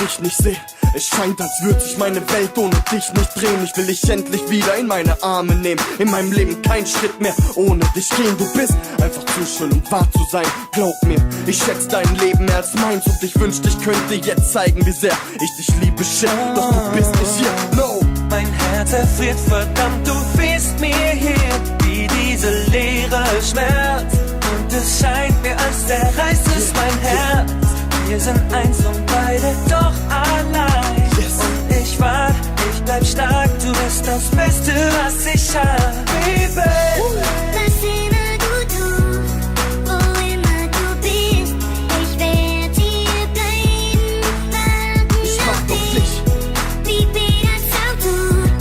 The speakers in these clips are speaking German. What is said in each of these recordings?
dich nicht sehe. Es scheint, als würde sich meine Welt ohne dich nicht drehen. Ich will dich endlich wieder in meine Arme nehmen. In meinem Leben kein Schritt mehr ohne dich gehen. Du bist einfach zu schön, um wahr zu sein. Glaub mir, ich schätze dein Leben mehr als meins. Und ich wünschte, ich könnte jetzt zeigen, wie sehr ich dich liebe, shit. Doch du bist nicht hier, no. Mein Herz erfriert, verdammt, du fehlst mir hier. Wie diese Leere Schmerz. Und es scheint mir, als zerreißt es mein Herz. Wir sind eins und beide doch allein. Und ich warte, ich bleib stark. Du bist das Beste, was ich hab, Baby. Was immer du tust, wo immer du bist, ich werd hier bleiben, warten auf dich. Wie Peter es auch tut,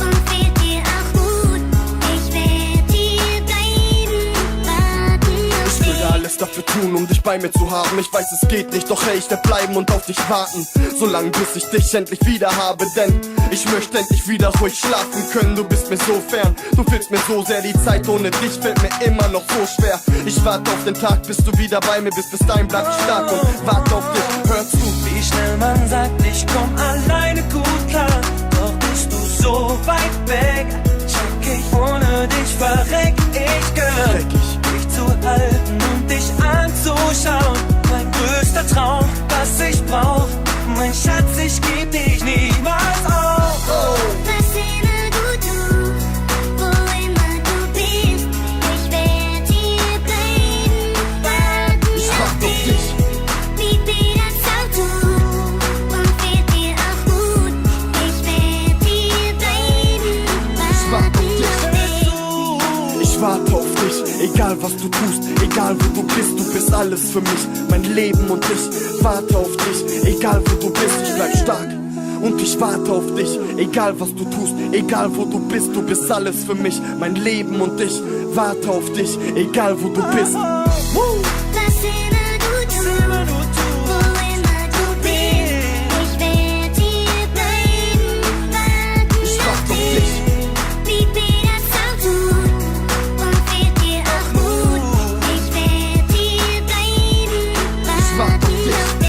und fehlt dir auch Mut. Ich werd hier bleiben, warten auf Ich würde alles dafür tun, um dich bei mir zu haben. Ich weiß, es geht nicht, doch hey, ich werd bleiben und auf dich warten. Solange bis ich dich endlich wieder habe, denn ich möchte endlich wieder ruhig schlafen können. Du bist mir so fern, du fehlst mir so sehr. Die Zeit ohne dich fällt mir immer noch so schwer. Ich warte auf den Tag, bis du wieder bei mir bist. Bis dahin bleib ich stark und warte auf dich. Hörst du? Wie schnell man sagt, ich komm alleine gut klar. Doch bist du so weit weg. Check ich, ohne dich verreck ich, Girl. Dich zu halten und dich anzuschauen. Mein größter Traum, was ich brauch. Mein Schatz, ich geb dich niemals auf. Was immer du tust, wo immer du bist, ich werd hier bleiben, warten auf dich. Wie Peter es auch tut, und fehlt dir auch Mut. Ich werd hier bleiben, warten auf dich. Ich warte auf dich, egal was du tust, egal wo du bist alles für mich, mein Leben und ich warte auf dich, egal wo du bist, ich bleib stark und ich warte auf dich, egal was du tust, egal wo du bist alles für mich, mein Leben und ich warte auf dich, egal wo du bist. Was immer